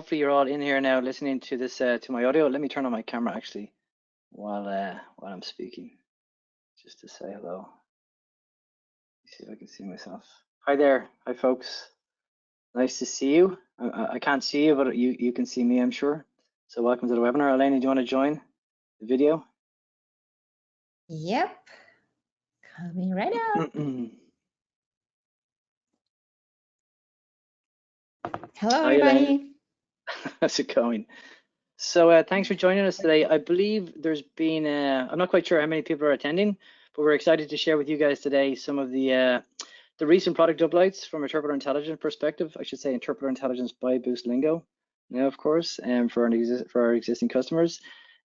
Hopefully you're all in here now listening to this to my audio. Let me turn on my camera actually while I'm speaking, just to say hello. Let's see if I can see myself. Hi there, hi folks. Nice to see you. I can't see you, but you can see me, I'm sure. So welcome to the webinar. Elena, do you want to join the video? Yep, coming right up. Hello, everybody. How's it going? So thanks for joining us today. I believe there's been, I'm not quite sure how many people are attending, but we're excited to share with you guys today some of the recent product updates from interpreter intelligence perspective. I should say interpreter intelligence by Boostlingo now, of course, for our existing customers.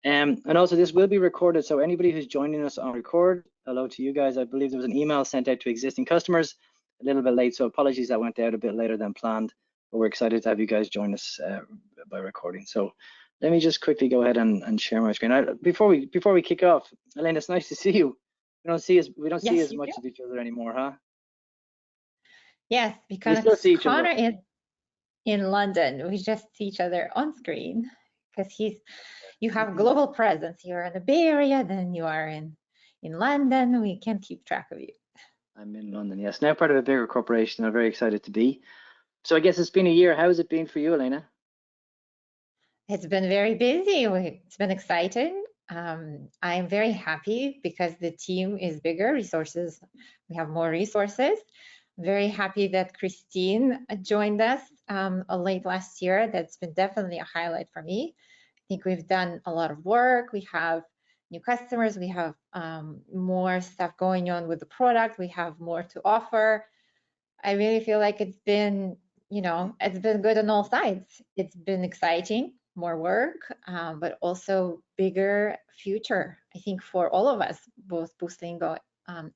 And also this will be recorded, so anybody who's joining us on record, hello to you guys. I believe there was an email sent out to existing customers a little bit late, so apologies that went out a bit later than planned, but we're excited to have you guys join us by recording. So let me just quickly go ahead and share my screen. Before we kick off, Elaine, it's nice to see you. We don't see as much of each other anymore, huh? Yes, because Connor is in London. We just see each other on screen because you have global presence. You're in the Bay Area, then you are in London. We can't keep track of you. I'm in London, yes. Now part of a bigger corporation. I'm very excited to be. So I guess it's been a year. How has it been for you, Elena? It's been very busy. It's been exciting. I'm very happy because the team is bigger, resources. We have more resources. Very happy that Christine joined us late last year. That's been definitely a highlight for me. I think we've done a lot of work. We have new customers. We have more stuff going on with the product. We have more to offer. I really feel like it's been, it's been good on all sides. It's been exciting, more work, but also bigger future, I think, for all of us, both Boostlingo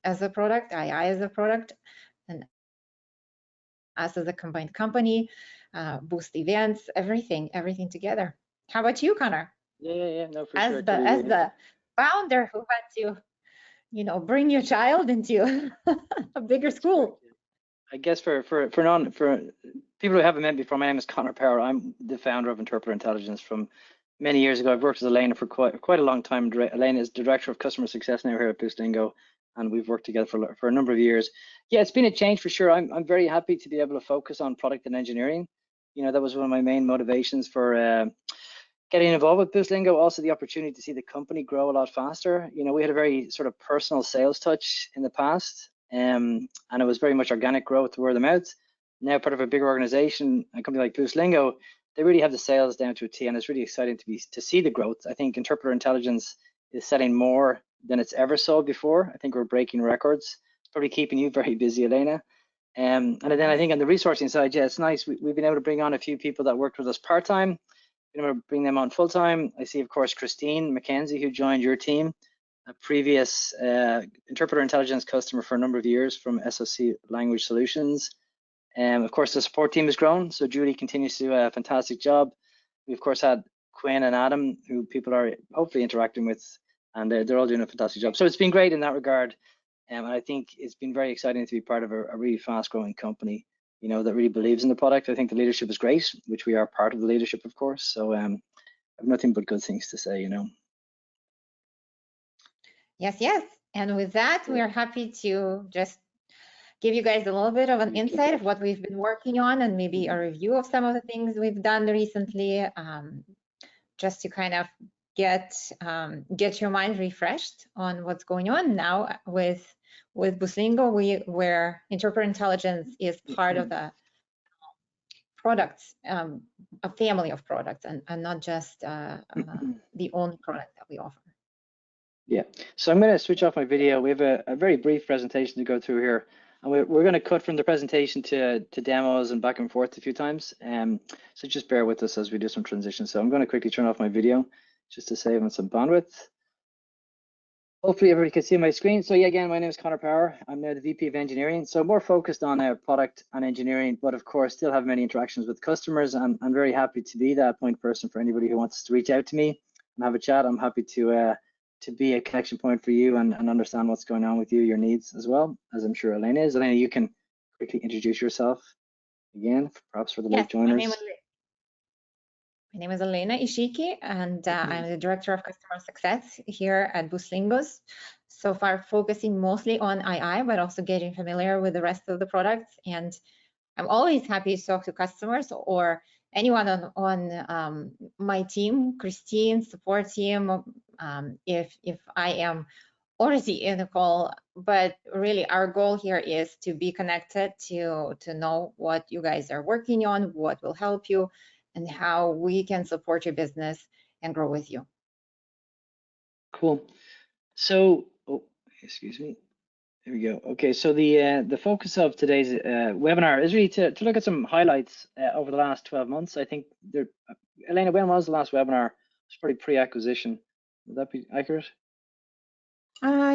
as a product, II as a product, and us as a combined company, Boost events, everything together. How about you, Connor? Yeah, no, for as sure. As the founder who had to, bring your child into a bigger school. I guess for people who haven't met me before, my name is Connor Power. I'm the founder of Interpreter Intelligence from many years ago. I've worked with Elena for quite a long time. Elena is the Director of Customer Success now here at Boostlingo, and we've worked together for a number of years. Yeah, it's been a change for sure. I'm very happy to be able to focus on product and engineering. That was one of my main motivations for getting involved with Boostlingo. Also the opportunity to see the company grow a lot faster. We had a very sort of personal sales touch in the past, and it was very much organic growth, word of mouth. Now part of a bigger organization, a company like Boostlingo, they really have the sales down to a T, and it's really exciting to see the growth. I think interpreter intelligence is selling more than it's ever sold before. I think we're breaking records. It's probably keeping you very busy, Elena. And then I think on the resourcing side, yeah, it's nice. We've been able to bring on a few people that worked with us part-time. Bring them on full-time. I see, of course, Christine McKenzie, who joined your team, a previous interpreter intelligence customer for a number of years from SOC Language Solutions. Of course, the support team has grown, so Julie continues to do a fantastic job. We, of course, had Quinn and Adam, who people are hopefully interacting with, and they're all doing a fantastic job. So it's been great in that regard, and I think it's been very exciting to be part of a really fast-growing company, that really believes in the product. I think the leadership is great, which we are part of the leadership, of course. So I have nothing but good things to say, Yes. And with that, we are happy to just give you guys a little bit of an insight of what we've been working on and maybe a review of some of the things we've done recently, just to kind of get your mind refreshed on what's going on now with Boostlingo, where interpreter intelligence is part of the products, a family of products, and not just the only product that we offer. Yeah, so I'm going to switch off my video. We have a very brief presentation to go through here, and we're going to cut from the presentation to demos and back and forth a few times. So just bear with us as we do some transition. So I'm going to quickly turn off my video just to save on some bandwidth. Hopefully everybody can see my screen. So yeah, again, my name is Connor Power. I'm now the VP of Engineering. So more focused on product and engineering, but of course still have many interactions with customers. I'm very happy to be that point person for anybody who wants to reach out to me and have a chat. I'm happy to be a connection point for you and understand what's going on with you, your needs as well, as I'm sure Elena is. Elena, you can quickly introduce yourself again, perhaps for the late joiners. My name is Elena Ishiki, and I'm the Director of Customer Success here at Boostlingo. So far, focusing mostly on II, but also getting familiar with the rest of the products. And I'm always happy to talk to customers or anyone on my team, Christine, support team, if I am already in a call. But really, our goal here is to be connected, to know what you guys are working on, what will help you, and how we can support your business and grow with you. Cool. So, oh, excuse me. There we go. Okay, so the focus of today's webinar is really to look at some highlights over the last 12 months. I think there, Elena, when was the last webinar? It was probably pre-acquisition. Would that be accurate?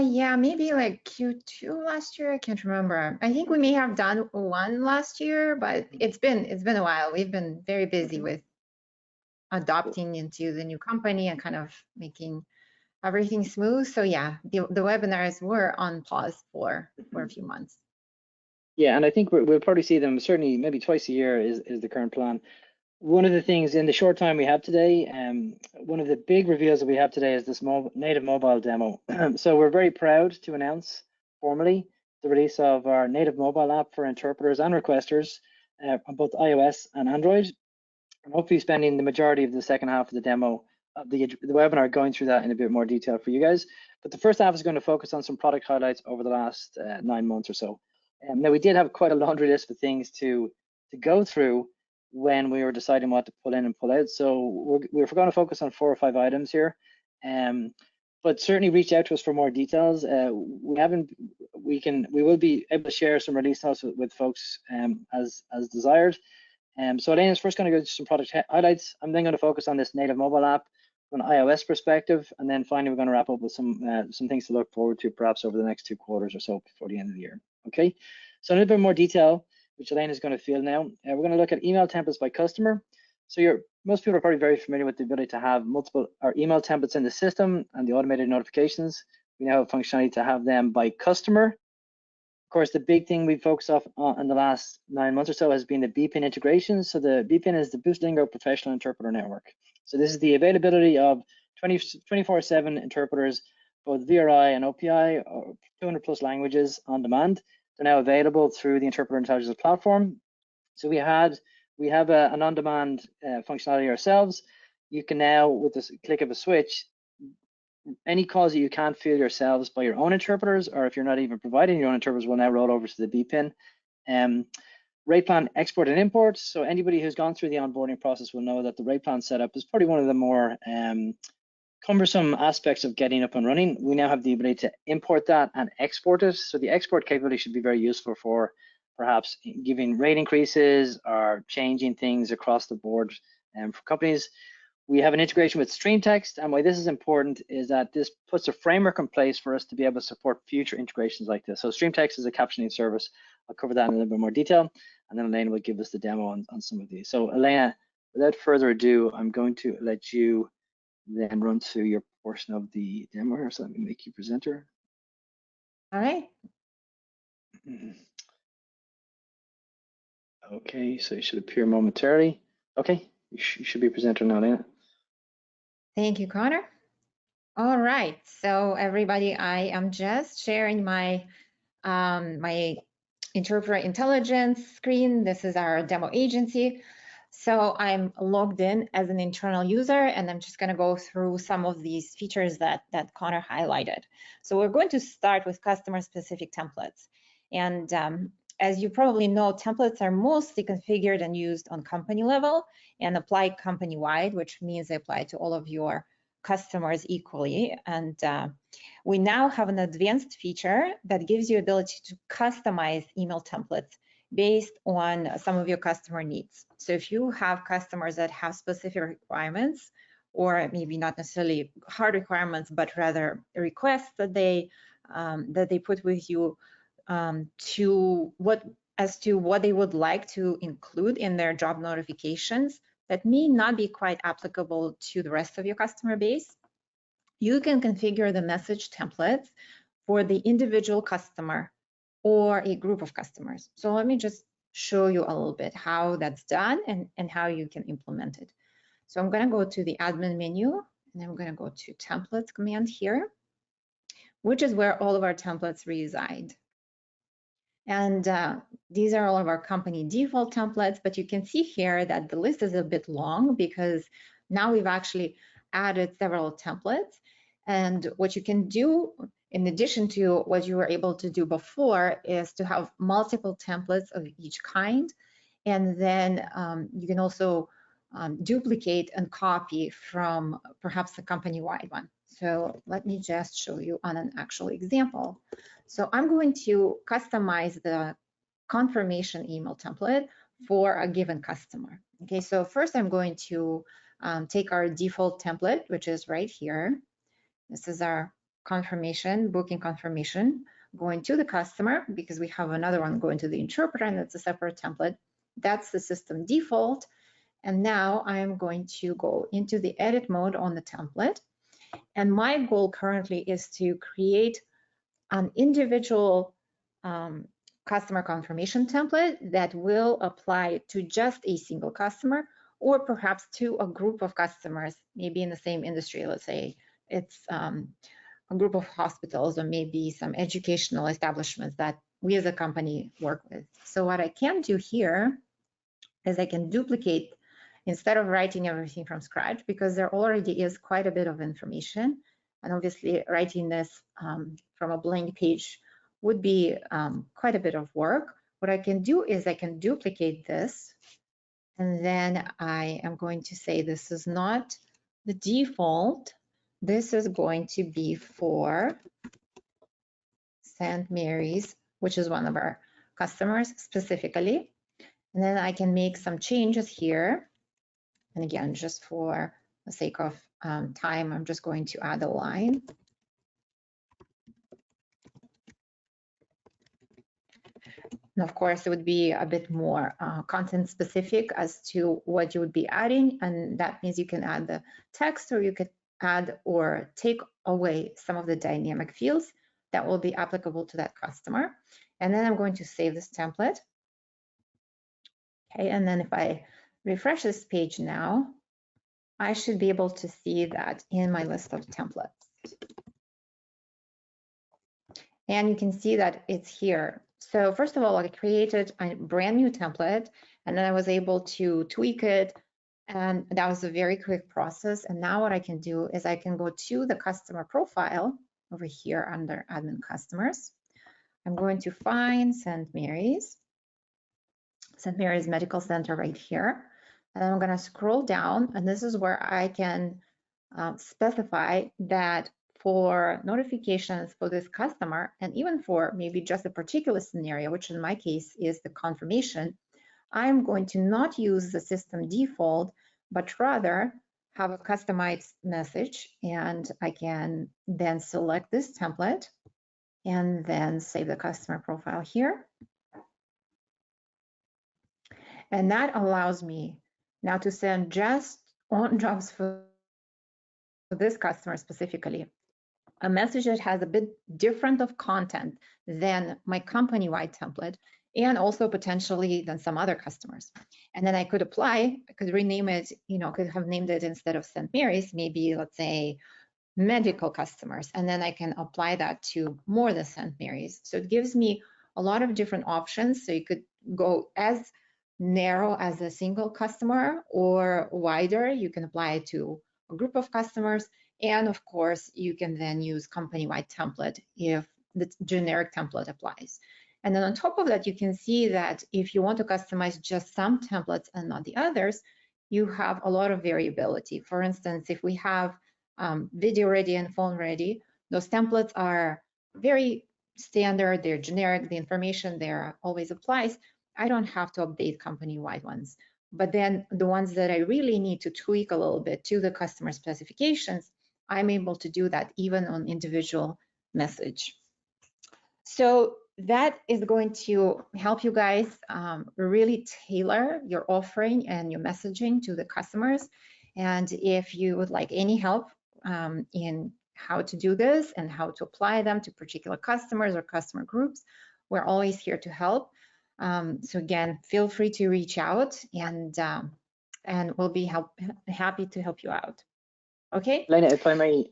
Yeah, maybe like Q2 last year. I can't remember. I think we may have done one last year, but it's been a while. We've been very busy with adopting into the new company and kind of making everything smooth. So yeah, the webinars were on pause for a few months. Yeah, and I think we'll probably see them certainly maybe twice a year is the current plan. One of the things in the short time we have today, one of the big reveals that we have today is this native mobile demo. So we're very proud to announce formally the release of our native mobile app for interpreters and requesters on both iOS and Android. I'm hopefully spending the majority of the second half of the demo of the webinar going through that in a bit more detail for you guys. But the first half is going to focus on some product highlights over the last 9 months or so. Now we did have quite a laundry list of things to go through when we were deciding what to pull in and pull out. So we're going to focus on 4 or 5 items here. But certainly reach out to us for more details. We will be able to share some release notes with folks as desired. So Elena's first going to go to some product highlights. I'm then going to focus on this native mobile app from an iOS perspective, and then finally we're going to wrap up with some things to look forward to perhaps over the next 2 quarters or so before the end of the year. Okay, so a little bit more detail, which Elena's going to field now. We're going to look at email templates by customer. So most people are probably very familiar with the ability to have multiple email templates in the system and the automated notifications. We now have functionality to have them by customer. Of course, the big thing we focused on in the last 9 months or so has been the BPIN integration. So the BPIN is the Boostlingo Professional Interpreter Network. So this is the availability of 24/7 interpreters, both VRI and OPI, or 200+ languages on demand. They're now available through the Interpreter Intelligence platform. So we have an on-demand functionality ourselves. You can now, with this click of a switch, any calls that you can't field yourselves by your own interpreters, or if you're not even providing your own interpreters, will now roll over to the BPIN. Rate plan export and import. So anybody who's gone through the onboarding process will know that the rate plan setup is probably one of the more cumbersome aspects of getting up and running. We now have the ability to import that and export it. So the export capability should be very useful for perhaps giving rate increases or changing things across the board for companies. We have an integration with StreamText, and why this is important is that this puts a framework in place for us to be able to support future integrations like this. So StreamText is a captioning service. I'll cover that in a little bit more detail, and then Elena will give us the demo on some of these. So Elena, without further ado, I'm going to let you then run through your portion of the demo here. So let me make you presenter. All right. Okay, so you should appear momentarily. Okay, you should be presenter now, Elena. Thank you, Connor. All right, so everybody, I am just sharing my my Interpreter Intelligence screen. This is our demo agency. So I'm logged in as an internal user, and I'm just going to go through some of these features that Connor highlighted. So we're going to start with customer-specific templates. And as you probably know, templates are mostly configured and used on company level and applied company-wide, which means they apply to all of your customers equally. And we now have an advanced feature that gives you ability to customize email templates based on some of your customer needs. So if you have customers that have specific requirements, or maybe not necessarily hard requirements, but rather requests that they put with you as to what they would like to include in their job notifications that may not be quite applicable to the rest of your customer base, you can configure the message templates for the individual customer or a group of customers. So let me just show you a little bit how that's done and how you can implement it. So I'm going to go to the admin menu, and I'm going to go to templates command here, which is where all of our templates reside. And these are all of our company default templates, but you can see here that the list is a bit long because now we've actually added several templates. And what you can do, in addition to what you were able to do before, is to have multiple templates of each kind. And then you can also duplicate and copy from perhaps a company-wide one. So let me just show you on an actual example. So I'm going to customize the confirmation email template for a given customer. Okay, so first I'm going to take our default template, which is right here. This is our confirmation, booking confirmation, going to the customer, because we have another one going to the interpreter, and that's a separate template. That's the system default. And now I'm going to go into the edit mode on the template. And my goal currently is to create an individual customer confirmation template that will apply to just a single customer, or perhaps to a group of customers, maybe in the same industry. Let's say it's a group of hospitals, or maybe some educational establishments that we as a company work with. So what I can do here is I can duplicate, instead of writing everything from scratch, because there already is quite a bit of information. And obviously writing this from a blank page would be quite a bit of work. What I can do is I can duplicate this, and then I am going to say this is not the default. This is going to be for St. Mary's, which is one of our customers specifically. And then I can make some changes here. And again, just for the sake of time, I'm just going to add a line. And of course, it would be a bit more content specific as to what you would be adding. And that means you can add the text, or you could add or take away some of the dynamic fields that will be applicable to that customer. And then I'm going to save this template. Okay, and then if I refresh this page now, I should be able to see that in my list of templates. And you can see that it's here. So first of all, I created a brand new template, and then I was able to tweak it. And that was a very quick process. And now what I can do is I can go to the customer profile over here under admin customers. I'm going to find St. Mary's Medical Center right here. And I'm going to scroll down, and this is where I can specify that for notifications for this customer, and even for maybe just a particular scenario, which in my case is the confirmation, I'm going to not use the system default, but rather have a customized message. And I can then select this template and then save the customer profile here. And that allows me now to send just on jobs for this customer specifically, a message that has a bit different of content than my company-wide template, and also potentially than some other customers. And then I could apply, I could rename it, could have named it, instead of St. Mary's, maybe let's say medical customers, and then I can apply that to more than St. Mary's. So it gives me a lot of different options. So you could go as narrow as a single customer, or wider. You can apply it to a group of customers. And of course, you can then use company-wide template if the generic template applies. And then on top of that, you can see that if you want to customize just some templates and not the others, you have a lot of variability. For instance, if we have video ready and phone ready, those templates are very standard, they're generic, the information there always applies. I don't have to update company-wide ones. But then the ones that I really need to tweak a little bit to the customer specifications, I'm able to do that even on individual message. So that is going to help you guys really tailor your offering and your messaging to the customers. And if you would like any help in how to do this and how to apply them to particular customers or customer groups, we're always here to help. So again, feel free to reach out, and and we'll be happy to help you out. Okay. Elena, if I may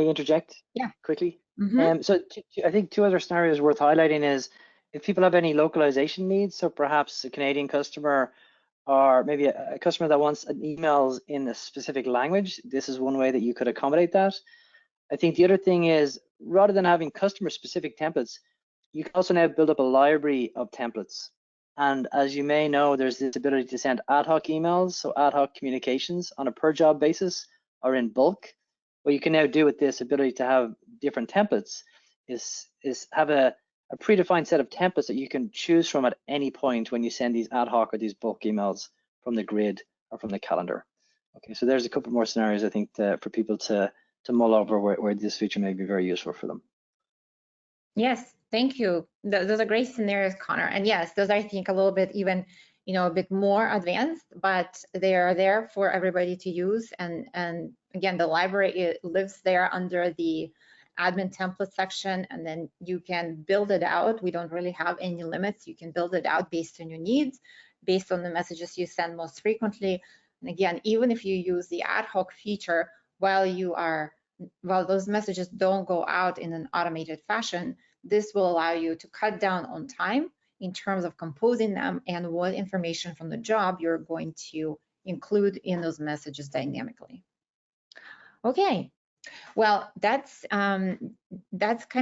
interject, yeah, quickly. mm-hmm. So I think two other scenarios worth highlighting is if people have any localization needs, so perhaps a Canadian customer or maybe a customer that wants emails in a specific language, this is one way that you could accommodate that. I think the other thing is, rather than having customer specific templates, you can also now build up a library of templates. And as you may know, there's this ability to send ad hoc emails, so ad hoc communications on a per job basis or in bulk. What you can now do with this ability to have different templates is have a predefined set of templates that you can choose from at any point when you send these ad hoc or these bulk emails from the grid or from the calendar. Okay, so there's a couple more scenarios I think for people to mull over where this feature may be very useful for them. Yes, thank you. Those are great scenarios, Connor. And yes, those are, I think, a little bit even, a bit more advanced, but they are there for everybody to use. And again, the library lives there under the admin template section, and then you can build it out. We don't really have any limits. You can build it out based on your needs, based on the messages you send most frequently. And again, even if you use the ad hoc feature while those messages don't go out in an automated fashion, this will allow you to cut down on time in terms of composing them and what information from the job you're going to include in those messages dynamically. Okay, well, that's kind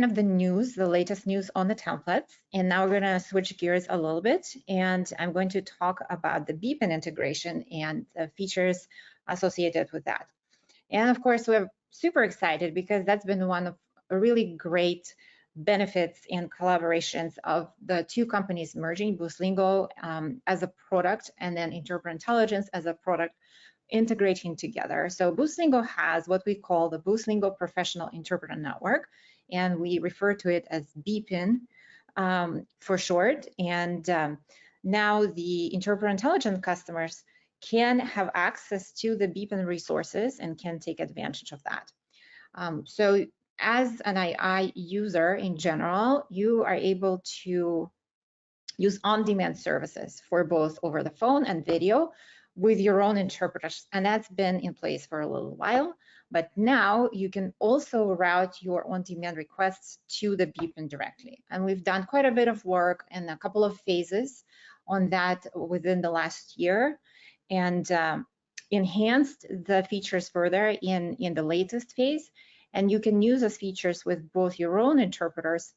of the news, the latest news on the templates. And now we're gonna switch gears a little bit, and I'm going to talk about the BPIN integration and the features associated with that. And of course, we're super excited because that's been one of a really great benefits and collaborations of the two companies merging, Boostlingo as a product and then Interpreter Intelligence as a product integrating together. So Boostlingo has what we call the Boostlingo Professional Interpreter Network, and we refer to it as BPIN for short. And now the Interpreter Intelligence customers can have access to the BPIN resources and can take advantage of that. So as an AI user in general, you are able to use on-demand services for both over the phone and video with your own interpreters. And that's been in place for a little while. But now you can also route your on-demand requests to the BPIN directly. And we've done quite a bit of work in a couple of phases on that within the last year, and enhanced the features further in the latest phase. And you can use those features with both your own interpreters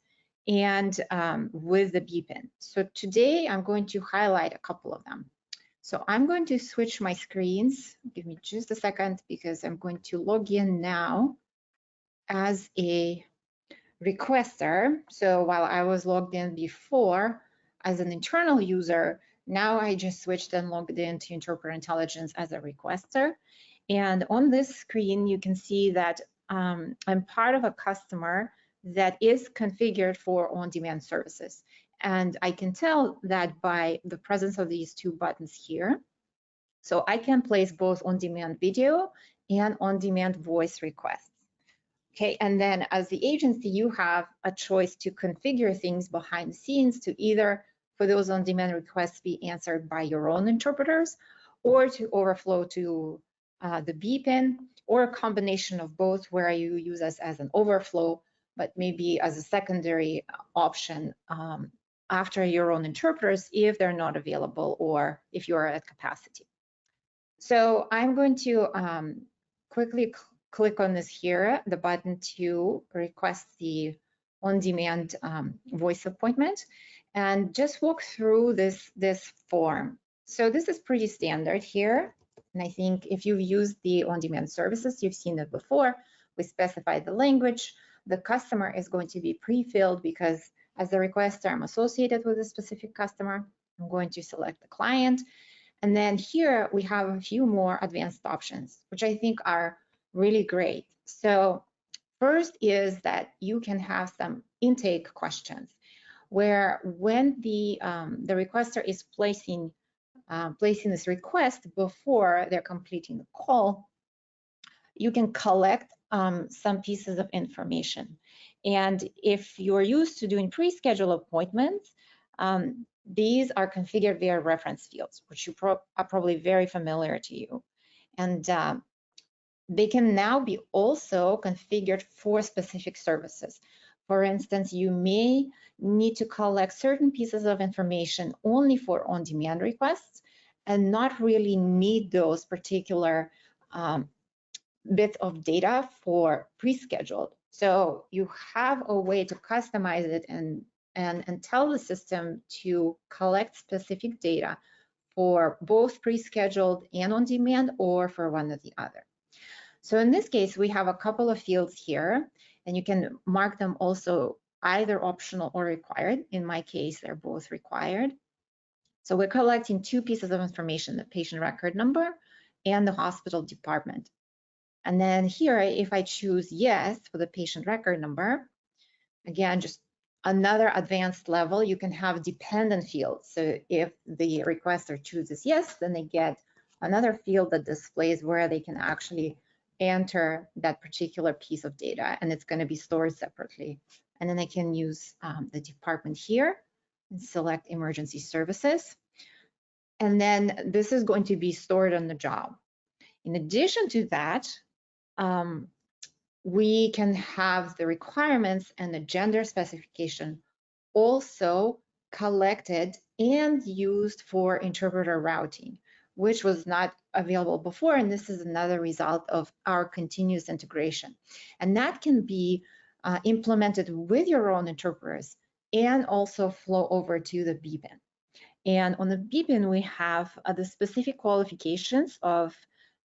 and with the BPIN. So today I'm going to highlight a couple of them. So I'm going to switch my screens. Give me just a second because I'm going to log in now as a requester. So while I was logged in before as an internal user, now I just switched and logged into Interpreter Intelligence as a requester. And on this screen, you can see that I'm part of a customer that is configured for on-demand services. And I can tell that by the presence of these two buttons here. So I can place both on-demand video and on-demand voice requests. Okay, and then as the agency, you have a choice to configure things behind the scenes to either for those on-demand requests be answered by your own interpreters or to overflow to the BPIN, or a combination of both where you use us as an overflow, but maybe as a secondary option after your own interpreters if they're not available or if you're at capacity. So I'm going to quickly click on this here, the button to request the on-demand voice appointment, and just walk through this form. So this is pretty standard here. And I think if you've used the on-demand services, you've seen it before. We specify the language. The customer is going to be pre-filled because as the requester, I'm associated with a specific customer. I'm going to select the client. And then here we have a few more advanced options, which I think are really great. So first is that you can have some intake questions where when the requester is placing this request before they're completing the call, you can collect some pieces of information. And if you're used to doing pre-scheduled appointments, These are configured via reference fields, which you are probably very familiar to you. And they can now be also configured for specific services. For instance, you may need to collect certain pieces of information only for on-demand requests and not really need those particular bits of data for pre-scheduled. So you have a way to customize it and tell the system to collect specific data for both pre-scheduled and on-demand, or for one or the other. So in this case, we have a couple of fields here, and you can mark them also either optional or required. In my case, they're both required. So we're collecting two pieces of information, the patient record number and the hospital department. And then here, if I choose yes for the patient record number, again, just another advanced level, you can have dependent fields. So if the requester chooses yes, then they get another field that displays where they can actually enter that particular piece of data, and it's going to be stored separately. And then I can use the department here and select emergency services. And then this is going to be stored on the job. In addition to that, we can have the requirements and the gender specification also collected and used for interpreter routing, which was not available before. And this is another result of our continuous integration. And that can be implemented with your own interpreters and also flow over to the BPIN. And on the BPIN, we have the specific qualifications of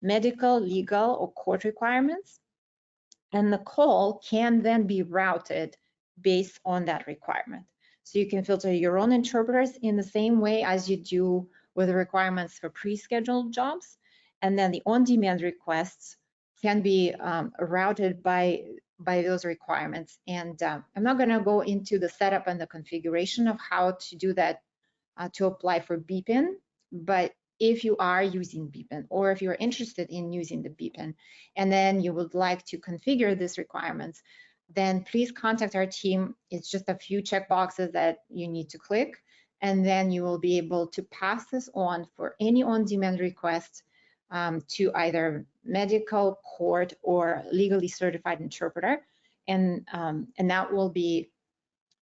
medical, legal, or court requirements. And the call can then be routed based on that requirement. So you can filter your own interpreters in the same way as you do with the requirements for pre-scheduled jobs. And then the on-demand requests can be routed by those requirements. And I'm not going to go into the setup and the configuration of how to do that to apply for BPIN, but if you are using BPIN, or if you're interested in using the BPIN, and then you would like to configure these requirements, then please contact our team. It's just a few checkboxes that you need to click, and then you will be able to pass this on for any on-demand request to either medical, court, or legally certified interpreter, and that will be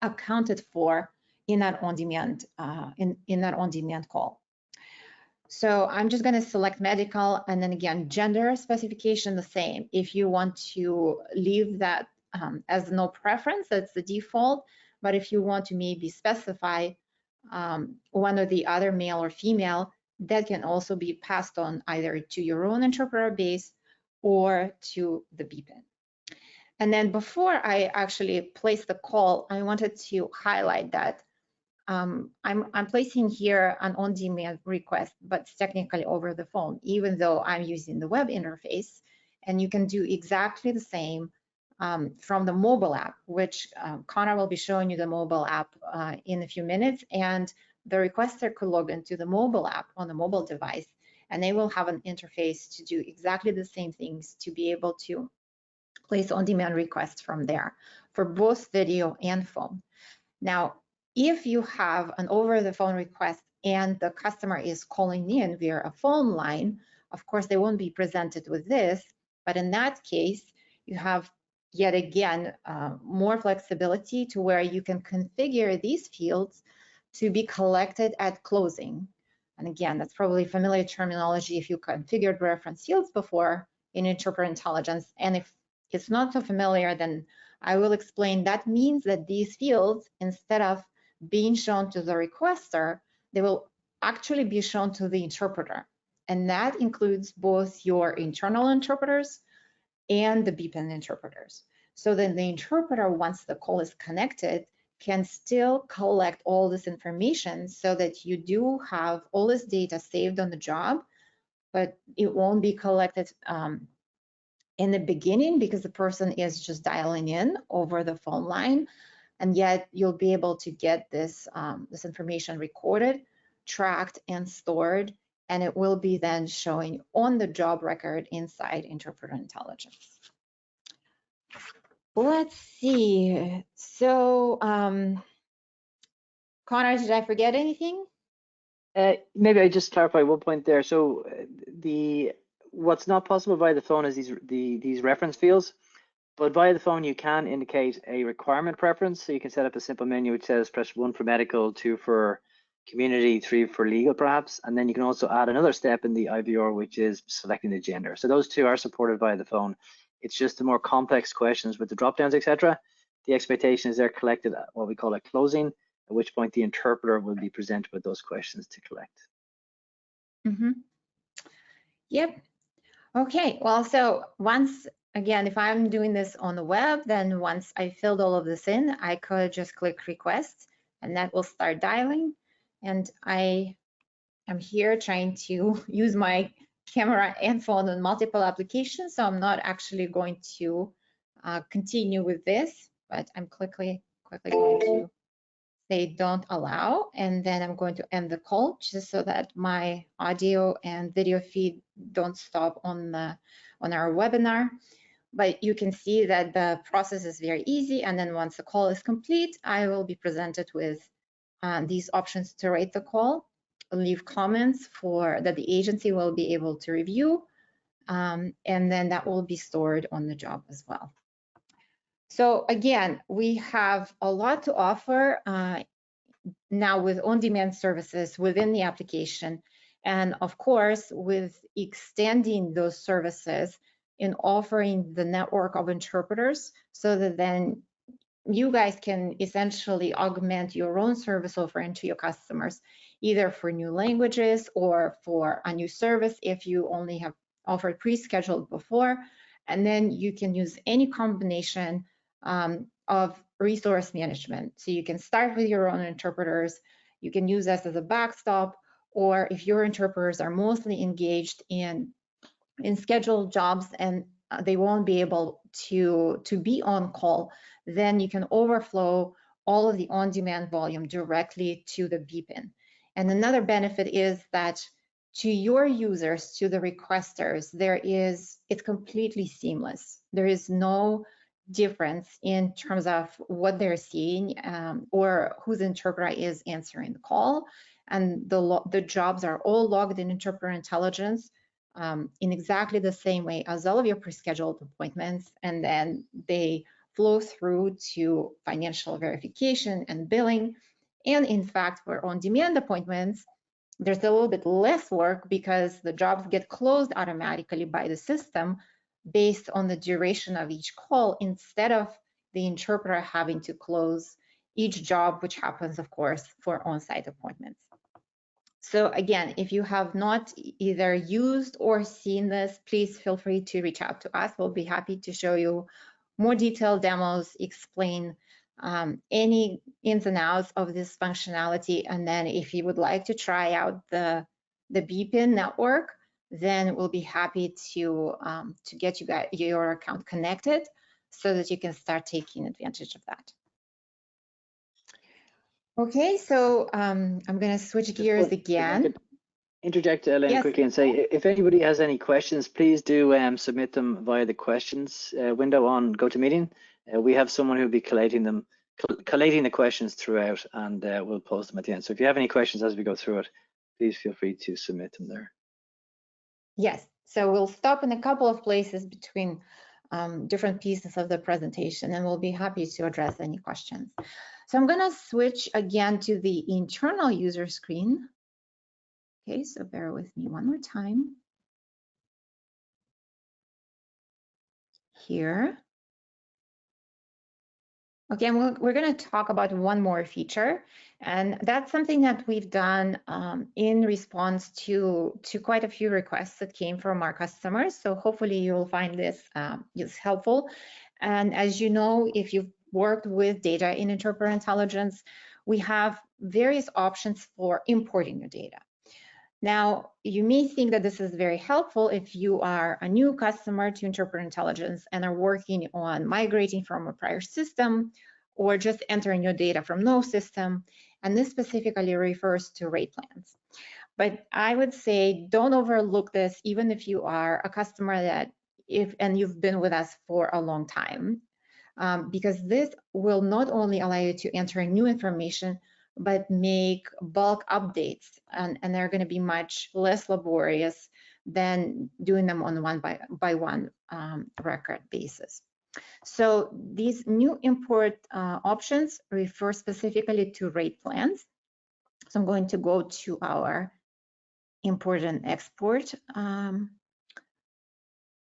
accounted for in that on-demand in that on-demand call. So I'm just going to select medical, and then again, gender specification the same. If you want to leave that as no preference, that's the default. But if you want to maybe specify one or the other, male or female, that can also be passed on either to your own interpreter base or to the BPIN. And then before I actually place the call, I wanted to highlight that I'm placing here an on-demand request, but it's technically over the phone, even though I'm using the web interface. And you can do exactly the same from the mobile app, which Connor will be showing you the mobile app in a few minutes. And the requester could log into the mobile app on the mobile device, and they will have an interface to do exactly the same things to be able to place on-demand requests from there for both video and phone. Now, if you have an over-the-phone request and the customer is calling in via a phone line, of course, they won't be presented with this, but in that case, you have yet again more flexibility to where you can configure these fields to be collected at closing. And again, that's probably familiar terminology if you configured reference fields before in Interpreter Intelligence. And if it's not so familiar, then I will explain. That means that these fields, instead of being shown to the requester, they will actually be shown to the interpreter. And that includes both your internal interpreters and the BPIN interpreters. So then the interpreter, once the call is connected, can still collect all this information so that you do have all this data saved on the job, but it won't be collected in the beginning because the person is just dialing in over the phone line. And yet you'll be able to get this, this information recorded, tracked, and stored, and it will be then showing on the job record inside Interpreter Intelligence. Let's see. So Connor, did I forget anything? Maybe I just clarify one point there. So what's not possible via the phone is these reference fields, but via the phone you can indicate a requirement preference. So you can set up a simple menu which says press 1 for medical, 2 for community, 3 for legal perhaps, and then you can also add another step in the IVR which is selecting the gender. So those two are supported via the phone. It's just the more complex questions with the drop downs, etc. The expectation is they're collected at what we call a closing, at which point the interpreter will be presented with those questions to collect. Yep. Okay, well, so once again, if I'm doing this on the web, then once I filled all of this in, I could just click request and that will start dialing. And I am here trying to use my camera and phone on multiple applications, so I'm not actually going to continue with this, but I'm quickly going to say don't allow, and then I'm going to end the call just so that my audio and video feed don't stop on our webinar. But you can see that the process is very easy, and then once the call is complete, I will be presented with these options to rate the call, leave comments that the agency will be able to review, and then that will be stored on the job as well. So again, we have a lot to offer now with on-demand services within the application. And of course, with extending those services in offering the network of interpreters so that then you guys can essentially augment your own service offering to your customers, either for new languages or for a new service if you only have offered pre-scheduled before. And then you can use any combination of resource management. So you can start with your own interpreters, you can use us as a backstop, or if your interpreters are mostly engaged in scheduled jobs and they won't be able to be on call, then you can overflow all of the on-demand volume directly to the BPIN. And another benefit is that to your users, to the requesters, it's completely seamless. There is no difference in terms of what they're seeing or whose interpreter is answering the call. And the jobs are all logged in Interpreter Intelligence in exactly the same way as all of your pre-scheduled appointments, and then they flow through to financial verification and billing. And in fact, for on-demand appointments, there's a little bit less work because the jobs get closed automatically by the system based on the duration of each call, instead of the interpreter having to close each job, which happens, of course, for on-site appointments. So again, if you have not either used or seen this, please feel free to reach out to us. We'll be happy to show you more detailed demos, explain any ins and outs of this functionality. And then if you would like to try out the BPIN network, then we'll be happy to get your account connected so that you can start taking advantage of that. Okay, so I'm going to switch gears again. Interject, Elaine, quickly and say, if anybody has any questions, please do submit them via the questions window on GoToMeeting. We have someone who will be collating the questions throughout, and we'll post them at the end. So if you have any questions as we go through it, please feel free to submit them there. Yes, so we'll stop in a couple of places between different pieces of the presentation, and we'll be happy to address any questions. So I'm going to switch again to the internal user screen. Okay, so bear with me one more time. Here. Okay, and we're going to talk about one more feature, and that's something that we've done in response to quite a few requests that came from our customers. So hopefully you'll find this helpful. And as you know, if you've worked with data in Interpreter Intelligence, we have various options for importing your data. Now, you may think that this is very helpful if you are a new customer to Interpreter Intelligence and are working on migrating from a prior system or just entering your data from no system. And this specifically refers to rate plans. But I would say don't overlook this, even if you are a customer and you've been with us for a long time, because this will not only allow you to enter new information, but make bulk updates, and they're going to be much less laborious than doing them on one by one record basis. So these new import options refer specifically to rate plans. So I'm going to go to our import and export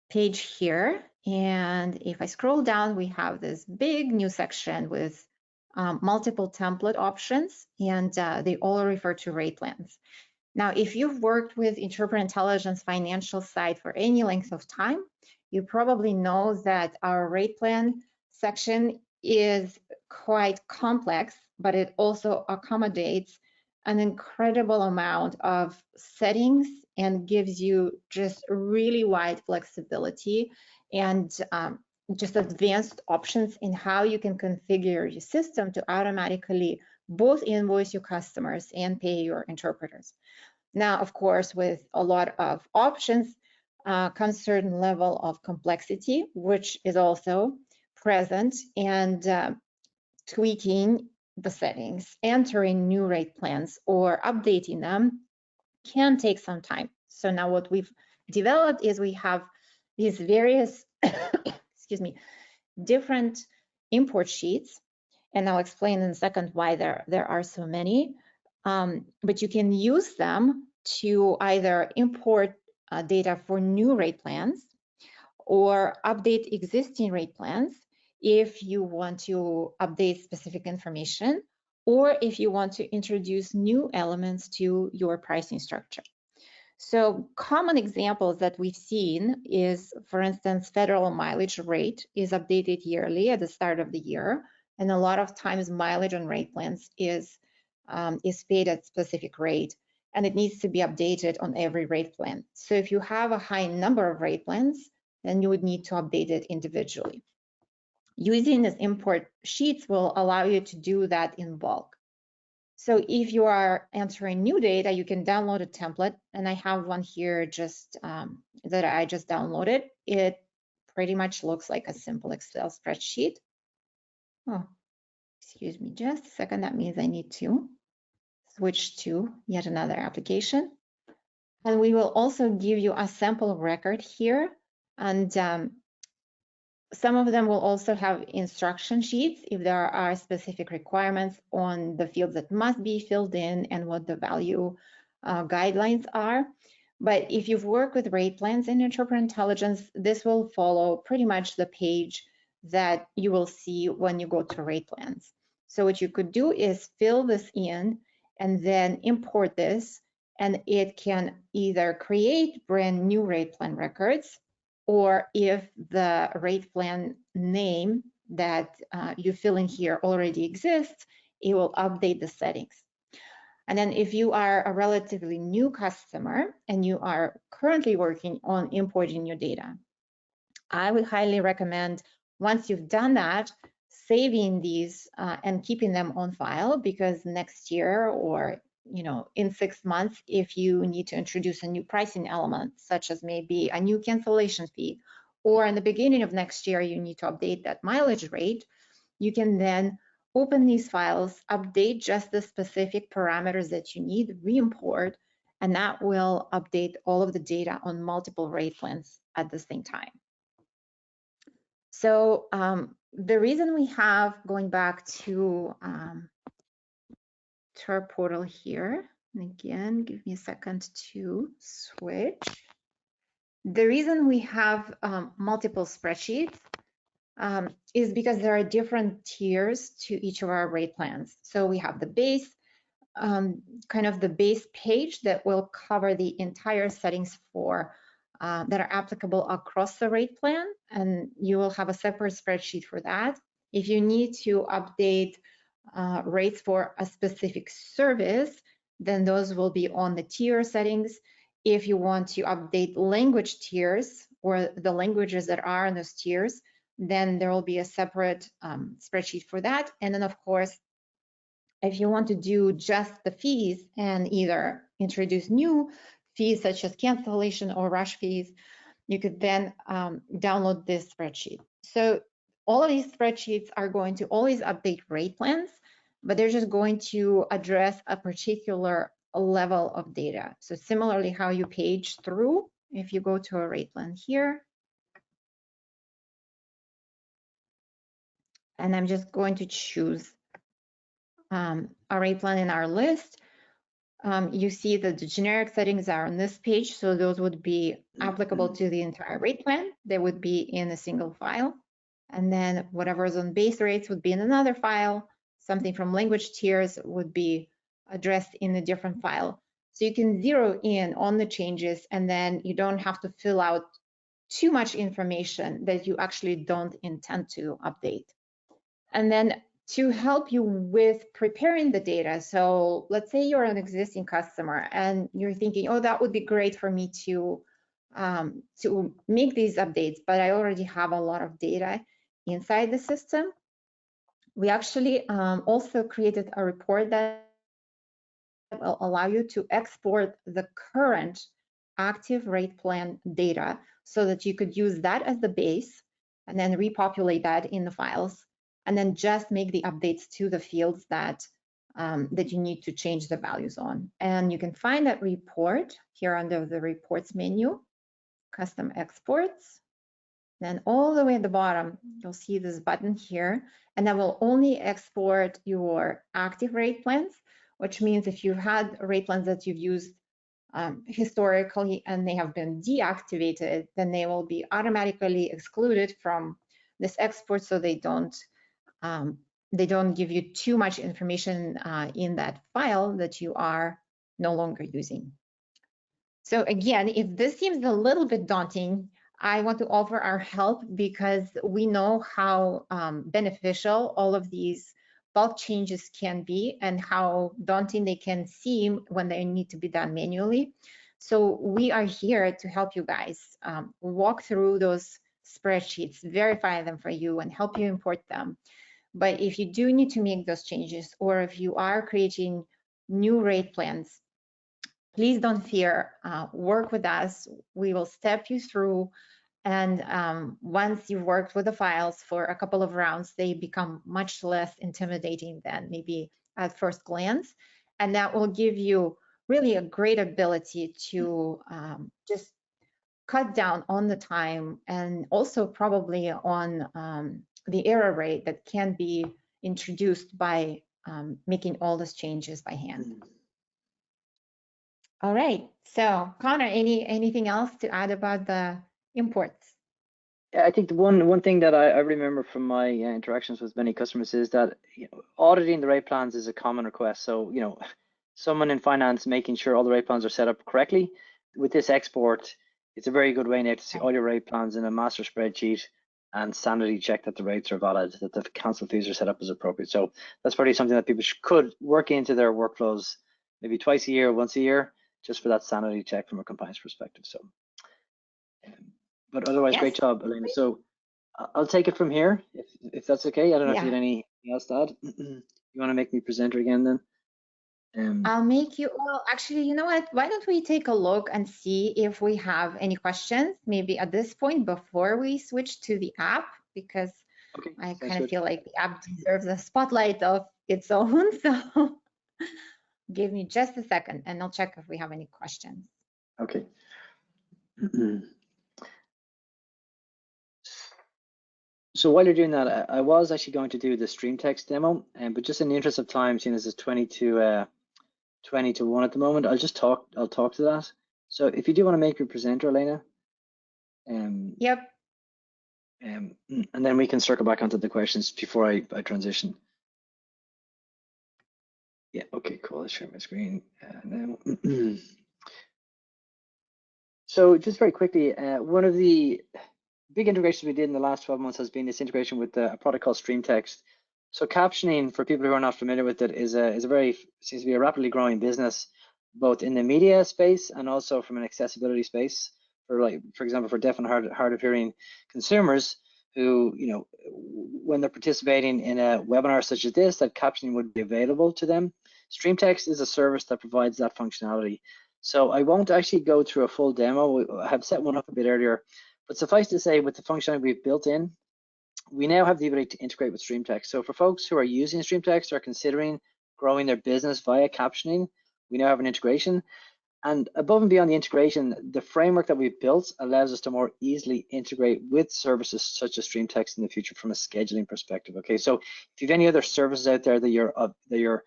page here. And if I scroll down, we have this big new section with multiple template options, and they all refer to rate plans. Now, if you've worked with Interpret Intelligence financial side for any length of time, you probably know that our rate plan section is quite complex, but it also accommodates an incredible amount of settings and gives you just really wide flexibility and just advanced options in how you can configure your system to automatically both invoice your customers and pay your interpreters. Now, of course, with a lot of options comes a certain level of complexity, which is also present, and tweaking the settings, entering new rate plans, or updating them can take some time. So now what we've developed is we have these various, excuse me, different import sheets, and I'll explain in a second why there are so many. But you can use them to either import data for new rate plans or update existing rate plans if you want to update specific information, or if you want to introduce new elements to your pricing structure. So common examples that we've seen is, for instance, federal mileage rate is updated yearly at the start of the year, and a lot of times mileage on rate plans is paid at specific rate, and it needs to be updated on every rate plan. So if you have a high number of rate plans, then you would need to update it individually. Using these import sheets will allow you to do that in bulk. So if you are entering new data, you can download a template, and I have one here just that I just downloaded. It pretty much looks like a simple Excel spreadsheet. Oh, excuse me, just a second. That means I need to switch to yet another application. And we will also give you a sample record here, and some of them will also have instruction sheets if there are specific requirements on the fields that must be filled in and what the value guidelines are. But if you've worked with rate plans in Interpret Intelligence, this will follow pretty much the page that you will see when you go to rate plans. So what you could do is fill this in and then import this, and it can either create brand new rate plan records, or if the rate plan name that you fill in here already exists, it will update the settings. And then if you are a relatively new customer and you are currently working on importing your data, I would highly recommend, once you've done that, saving these and keeping them on file, because next year, or in 6 months, if you need to introduce a new pricing element, such as maybe a new cancellation fee, or in the beginning of next year, you need to update that mileage rate, you can then open these files, update just the specific parameters that you need, re-import, and that will update all of the data on multiple rate plans at the same time. So the reason we have, going back to our portal here, and again, give me a second to switch. The reason we have multiple spreadsheets is because there are different tiers to each of our rate plans. So we have the base, kind of the base page that will cover the entire settings for that are applicable across the rate plan, and you will have a separate spreadsheet for that. If you need to update rates for a specific service, then those will be on the tier settings. If you want to update language tiers or the languages that are in those tiers, then there will be a separate spreadsheet for that. And then, of course, if you want to do just the fees and either introduce new fees such as cancellation or rush fees, you could then download this spreadsheet. So all of these spreadsheets are going to always update rate plans, but they're just going to address a particular level of data. So similarly, how you page through, if you go to a rate plan here, and I'm just going to choose a rate plan in our list. You see that the generic settings are on this page, so those would be applicable to the entire rate plan. They would be in a single file. And then whatever is on base rates would be in another file. Something from language tiers would be addressed in a different file. So you can zero in on the changes, and then you don't have to fill out too much information that you actually don't intend to update. And then to help you with preparing the data, so let's say you're an existing customer and you're thinking, oh, that would be great for me to make these updates, but I already have a lot of data inside the system. We actually also created a report that will allow you to export the current active rate plan data so that you could use that as the base and then repopulate that in the files, and then just make the updates to the fields that that you need to change the values on. And you can find that report here under the reports menu, custom exports. Then all the way at the bottom, you'll see this button here, and that will only export your active rate plans, which means if you've had rate plans that you've used historically and they have been deactivated, then they will be automatically excluded from this export, so they don't give you too much information in that file that you are no longer using. So again, if this seems a little bit daunting, I want to offer our help because we know how beneficial all of these bulk changes can be and how daunting they can seem when they need to be done manually. So we are here to help you guys walk through those spreadsheets, verify them for you, and help you import them. But if you do need to make those changes, or if you are creating new rate plans, please don't fear, work with us. We will step you through. And once you've worked with the files for a couple of rounds, they become much less intimidating than maybe at first glance. And that will give you really a great ability to just cut down on the time and also probably on the error rate that can be introduced by making all those changes by hand. All right, so Connor, anything else to add about the imports? Yeah, I think the one thing that I remember from my interactions with many customers is that auditing the rate plans is a common request. So someone in finance making sure all the rate plans are set up correctly. With this export, it's a very good way now to see all your rate plans in a master spreadsheet and sanity check that the rates are valid, that the cancel fees are set up as appropriate. So that's probably something that people could work into their workflows maybe twice a year, once a year, just for that sanity check from a compliance perspective. So, but otherwise, yes. Great job, Elena. So I'll take it from here, if that's okay. I don't know if you had anything else to add. You want to make me presenter again then? I'll make you, well, actually, you know what? Why don't we take a look and see if we have any questions, maybe at this point before we switch to the app, because I kind of feel like the app deserves a spotlight of its own. So give me just a second and I'll check if we have any questions. Okay. So while you're doing that, I was actually going to do the StreamText demo, but just in the interest of time, seeing as it's 20 to 1 at the moment, I'll talk to that. So if you do want to make your presenter, Elena. Yep. And then we can circle back onto the questions before I transition. Yeah, okay, cool. Let's share my screen now. So just very quickly, one of the big integrations we did in the last 12 months has been this integration with a product called StreamText. So captioning, for people who are not familiar with it, seems to be a rapidly growing business, both in the media space and also from an accessibility space. For example, for deaf and hard of hearing consumers who, when they're participating in a webinar such as this, that captioning would be available to them. StreamText is a service that provides that functionality. So I won't actually go through a full demo. I have set one up a bit earlier, but suffice to say, with the functionality we've built in, we now have the ability to integrate with StreamText. So for folks who are using StreamText or are considering growing their business via captioning, we now have an integration. And above and beyond the integration, the framework that we've built allows us to more easily integrate with services such as StreamText in the future from a scheduling perspective. Okay, so if you have any other services out there that you're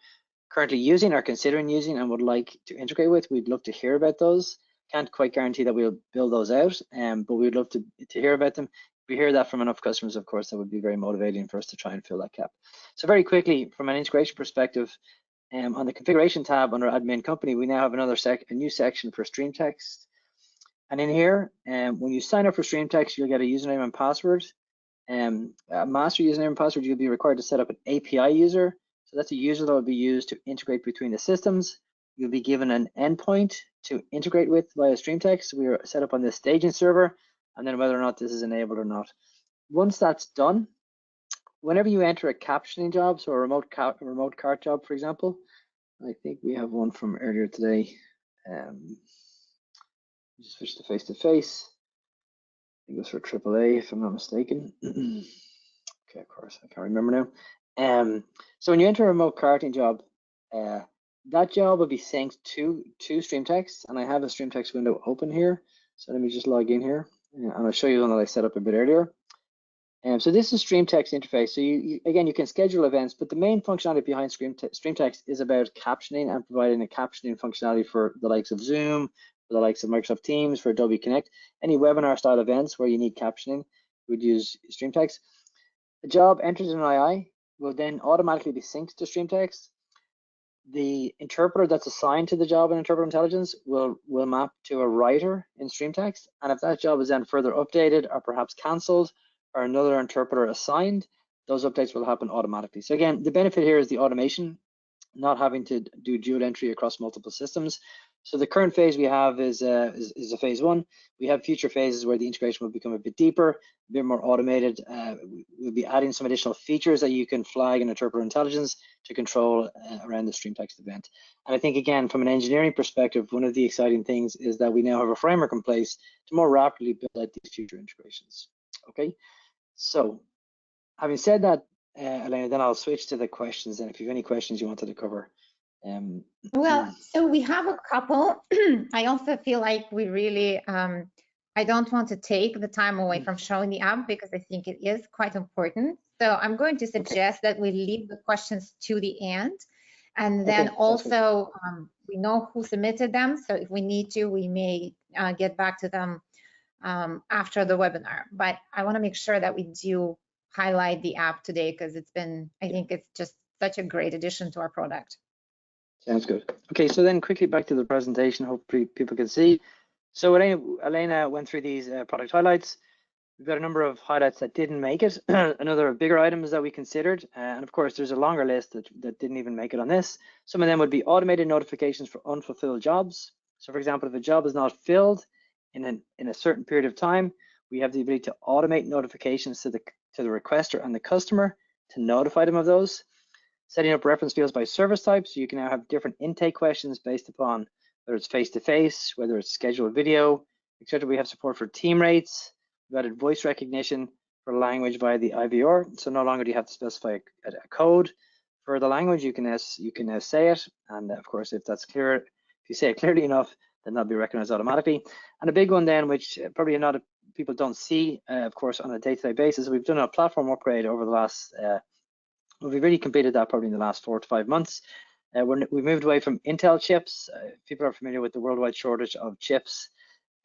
currently using or considering using and would like to integrate with, we'd love to hear about those. Can't quite guarantee that we'll build those out, but we'd love to hear about them. If we hear that from enough customers, of course, that would be very motivating for us to try and fill that gap. So very quickly, from an integration perspective, on the configuration tab under admin company, we now have a new section for StreamText. And in here, when you sign up for StreamText, you'll get a username and password. A master username and password, you'll be required to set up an API user. So that's a user that will be used to integrate between the systems. You'll be given an endpoint to integrate with via StreamText. We are set up on this staging server, and then whether or not this is enabled or not. Once that's done, whenever you enter a captioning job, so a remote cart job, for example, I think we have one from earlier today. Just switch to face-to-face. I think it was for AAA, if I'm not mistaken. Okay, of course, I can't remember now. So when you enter a remote carting job, that job will be synced to StreamText, and I have a StreamText window open here. So let me just log in here, and I'll show you one that I set up a bit earlier. So this is StreamText interface. So again, you can schedule events, but the main functionality behind StreamText is about captioning and providing a captioning functionality for the likes of Zoom, for the likes of Microsoft Teams, for Adobe Connect, any webinar style events where you need captioning, we'd use StreamText. The job enters in an II will then automatically be synced to StreamText. The interpreter that's assigned to the job in Interpreter Intelligence will map to a writer in StreamText. And if that job is then further updated or perhaps canceled, or another interpreter assigned, those updates will happen automatically. So again, the benefit here is the automation, not having to do dual entry across multiple systems. So the current phase we have is a phase one. We have future phases where the integration will become a bit deeper, a bit more automated. We'll be adding some additional features that you can flag in Interpreter Intelligence to control around the StreamText event. And I think, again, from an engineering perspective, one of the exciting things is that we now have a framework in place to more rapidly build out these future integrations. Okay. So having said that, Elena, then I'll switch to the questions. And if you have any questions you wanted to cover. Well, so we have a couple. I also feel like we really, I don't want to take the time away from showing the app because I think it is quite important. So I'm going to suggest that we leave the questions to the end. And then also we know who submitted them. So if we need to, we may get back to them after the webinar, but I want to make sure that we do highlight the app today because it's been, I think it's just such a great addition to our product. Sounds good. Okay, so then quickly back to the presentation, hopefully people can see. So Elena went through these product highlights. We've got a number of highlights that didn't make it, another bigger items that we considered, and of course there's a longer list that didn't even make it on this. Some of them would be automated notifications for unfulfilled jobs. So for example, if a job is not filled in a certain period of time, we have the ability to automate notifications to the requester and the customer to notify them of those. Setting up reference fields by service type, so you can now have different intake questions based upon whether it's face-to-face, whether it's scheduled video, etc. We have support for team rates. We've added voice recognition for language via the IVR, so no longer do you have to specify a code for the language. You can now say it, and of course, if that's clear, if you say it clearly enough, then that'll be recognized automatically. And a big one then, which probably a lot of people don't see, of course, on a day-to-day basis, we've done a platform upgrade over the last, we've really completed that probably in the last 4 to 5 months. We've moved away from Intel chips. People are familiar with the worldwide shortage of chips.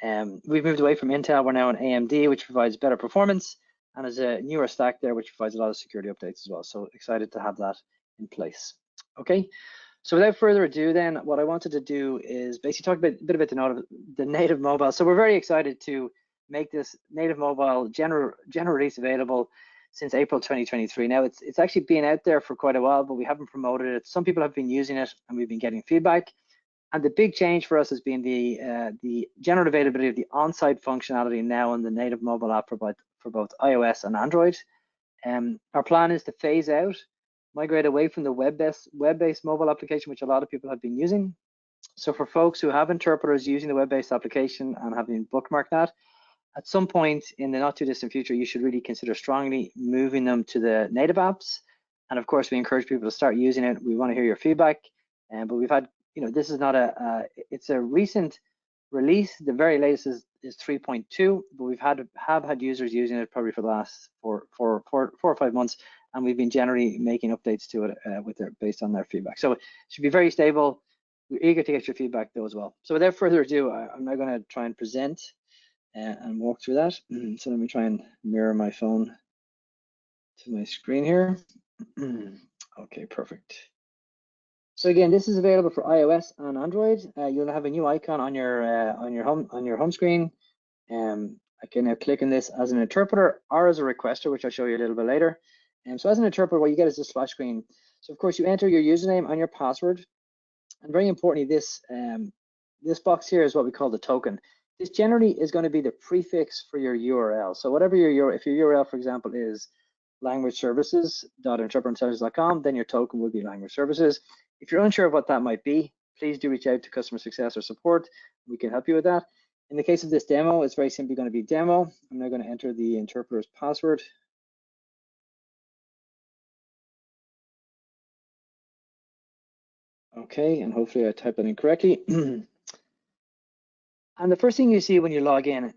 We've moved away from Intel. We're now on AMD, which provides better performance, and there's a newer stack there, which provides a lot of security updates as well. So excited to have that in place. Okay. So without further ado, then, what I wanted to do is basically talk a bit about the native mobile. So we're very excited to make this native mobile general release available since April 2023. Now, it's actually been out there for quite a while, but we haven't promoted it. Some people have been using it, and we've been getting feedback. And the big change for us has been the general availability of the on-site functionality now on the native mobile app for both iOS and Android. Our plan is to phase out, migrate away from the web-based mobile application, which a lot of people have been using. So for folks who have interpreters using the web-based application and have been bookmarked that, at some point in the not too distant future, you should really consider strongly moving them to the native apps. And of course, we encourage people to start using it. We want to hear your feedback. But we've had, this is not it's a recent release. The very latest is 3.2, but we've have had users using it probably for the last four or 5 months, and we've been generally making updates to it based on their feedback. So it should be very stable. We're eager to get your feedback though as well. So without further ado, I'm now going to try and present and walk through that. So let me try and mirror my phone to my screen here. Okay, perfect. So again, this is available for iOS and Android. You'll have a new icon on your home screen. I can now click on this as an interpreter or as a requester, which I'll show you a little bit later. So as an interpreter, what you get is this splash screen. So of course, you enter your username and your password. And very importantly, this box here is what we call the token. This generally is going to be the prefix for your URL. So whatever your URL, if your URL, for example, is languageservices.interpreterintelligence.com, then your token will be language services. If you're unsure of what that might be, please do reach out to customer success or support. We can help you with that. In the case of this demo, it's very simply going to be demo. I'm now going to enter the interpreter's password. Okay, and hopefully I typed that in correctly. And the first thing you see when you log in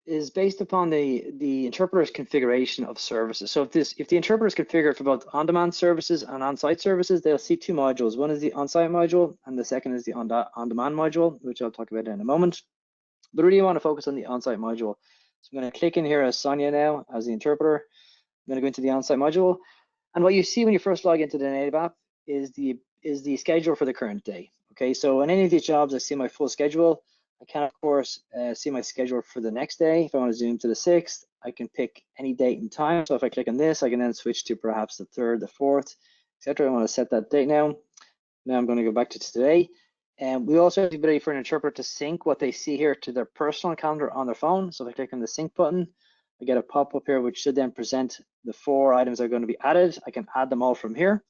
is based upon the interpreter's configuration of services. So if the interpreter is configured for both on-demand services and on-site services, they'll see two modules. One is the on-site module, and the second is the on-demand module, which I'll talk about in a moment. But really, you want to focus on the on-site module. So I'm going to click in here as Sonia now as the interpreter. I'm going to go into the on-site module, and what you see when you first log into the native app is the schedule for the current day. Okay, so on any of these jobs, I see my full schedule. I can, of course, see my schedule for the next day. If I want to zoom to the 6th, I can pick any date and time. So if I click on this, I can then switch to perhaps the 3rd, the 4th, etc. I want to set that date now. Now I'm going to go back to today. And we also have the ability for an interpreter to sync what they see here to their personal calendar on their phone. So if I click on the sync button, I get a pop-up here, which should then present the 4 items that are going to be added. I can add them all from here.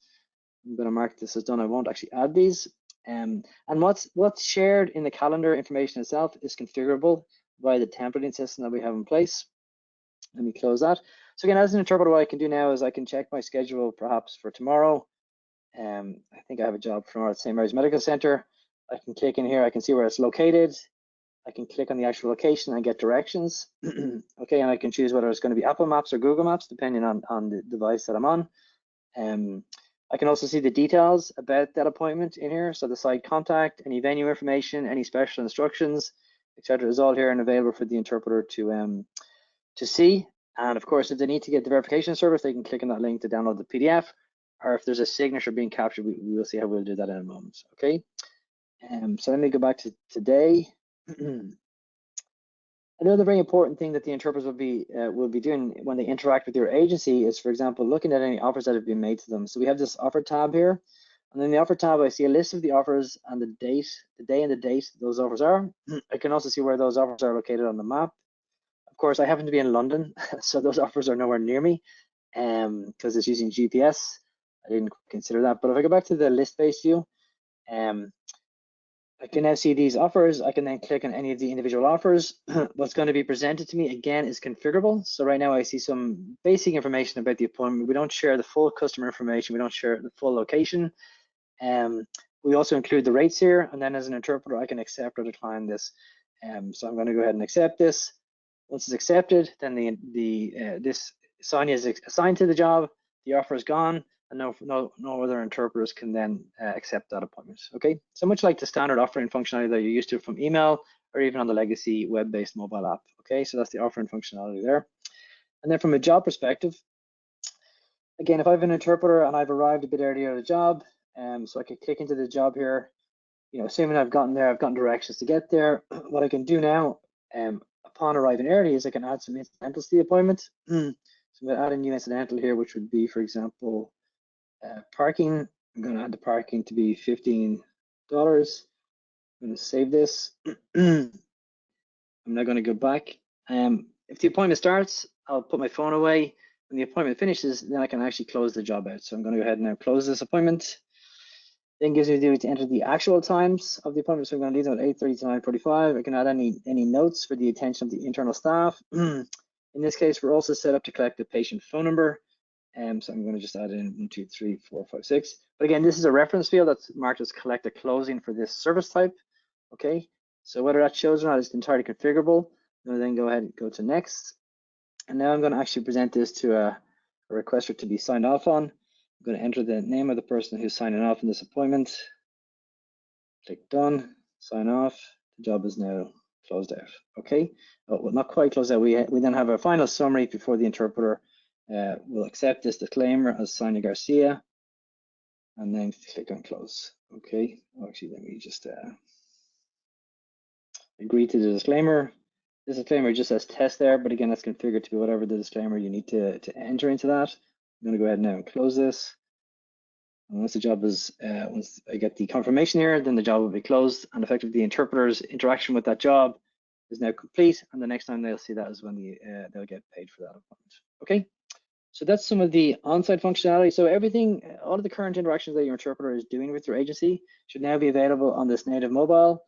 I'm going to mark this as done. I won't actually add these. And what's shared in the calendar information itself is configurable via the templating system that we have in place. Let me close that. So again, as an interpreter, what I can do now is I can check my schedule perhaps for tomorrow. I think I have a job for tomorrow at St. Mary's Medical Center. I can click in here. I can see where it's located. I can click on the actual location and get directions. Okay, and I can choose whether it's going to be Apple Maps or Google Maps, depending on the device that I'm on. I can also see the details about that appointment in here. So the site contact, any venue information, any special instructions, etc. is all here and available for the interpreter to see. And of course, if they need to get the verification service, they can click on that link to download the PDF. Or if there's a signature being captured, we will see how we'll do that in a moment. Okay. So let me go back to today. Another very important thing that the interpreters will be doing when they interact with your agency is, for example, looking at any offers that have been made to them. So we have this offer tab here, and in the offer tab, I see a list of the offers and the date, the day and the date those offers are. I can also see where those offers are located on the map. Of course, I happen to be in London, so those offers are nowhere near me, because it's using GPS. I didn't consider that, but if I go back to the list-based view, I can now see these offers. I can then click on any of the individual offers. What's going to be presented to me again is configurable. So right now I see some basic information about the appointment. We don't share the full customer information. We don't share the full location. We also include the rates here. And then as an interpreter, I can accept or decline this. So I'm going to go ahead and accept this. Once it's accepted, then this Sonia is assigned to the job. The offer is gone. And no other interpreters can then accept that appointment. Okay, so much like the standard offering functionality that you're used to from email or even on the legacy web-based mobile app. Okay, so that's the offering functionality there. And then from a job perspective, again, if I have an interpreter and I've arrived a bit earlier at a job, so I can click into the job here, assuming I've gotten there, I've gotten directions to get there. What I can do now, upon arriving early, is I can add some incidentals to the appointment. So I'm going to add a new incidental here, which would be, for example, parking. I'm going to add the parking to be $15. I'm going to save this. I'm now going to go back. If the appointment starts, I'll put my phone away. When the appointment finishes, then I can actually close the job out. So I'm going to go ahead and now close this appointment. Then gives me the ability to enter the actual times of the appointment. So I'm going to leave them at 8:30 to 9:45. I can add any notes for the attention of the internal staff. In this case, we're also set up to collect the patient phone number. So I'm going to just add in 1, 2, 3, 4, 5, 6. But again, this is a reference field that's marked as collect a closing for this service type. Okay, so whether that shows or not is entirely configurable. I'm going to then go ahead and go to next. And now I'm going to actually present this to a requester to be signed off on. I'm going to enter the name of the person who's signing off in this appointment. Click done, sign off. The job is now closed out. Okay, well, not quite closed out. We then have a final summary before the interpreter will accept this disclaimer as Sonia Garcia, and then click on close. Okay, actually, let me just agree to the disclaimer. This disclaimer just says test there, but again, that's configured to be whatever the disclaimer you need to enter into that. I'm going to go ahead now and close this. And once the job is, once I get the confirmation here, then the job will be closed, and effectively the interpreter's interaction with that job is now complete. And the next time they'll see that is when they'll get paid for that appointment. Okay, so that's some of the on-site functionality. So everything, all of the current interactions that your interpreter is doing with your agency should now be available on this native mobile.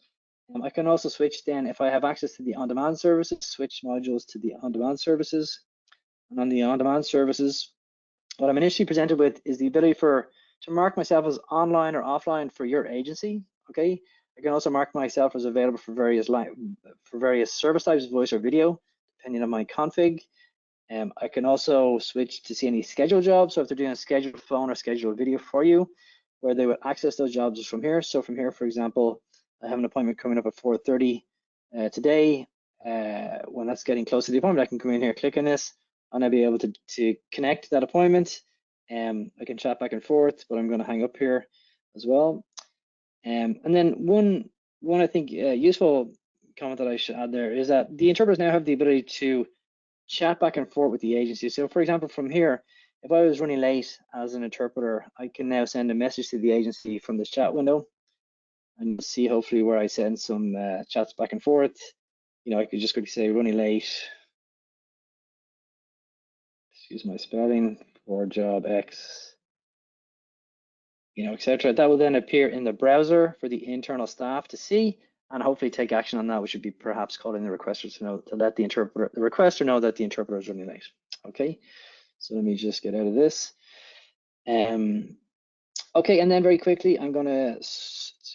I can also switch then, if I have access to the on-demand services, switch modules to the on-demand services. And on the on-demand services, what I'm initially presented with is the ability to mark myself as online or offline for your agency. Okay, I can also mark myself as available for various service types, voice or video, depending on my config. I can also switch to see any scheduled jobs. So if they're doing a scheduled phone or scheduled video for you, where they would access those jobs is from here. So from here, for example, I have an appointment coming up at 4:30 today. When that's getting close to the appointment, I can come in here, click on this, and I'll be able to connect that appointment. I can chat back and forth, but I'm going to hang up here as well. And then one I think useful comment that I should add there is that the interpreters now have the ability to chat back and forth with the agency. So for example, from here, if I was running late as an interpreter, I can now send a message to the agency from this chat window. And you'll see hopefully where I send some chats back and forth. You know, I could just quickly say running late, excuse my spelling, for job X, you know, etc. That will then appear in the browser for the internal staff to see and hopefully take action on that, which would be perhaps calling the requester to know, to let the requester know that the interpreter is running late. Okay, so let me just get out of this. Okay, and then very quickly, I'm gonna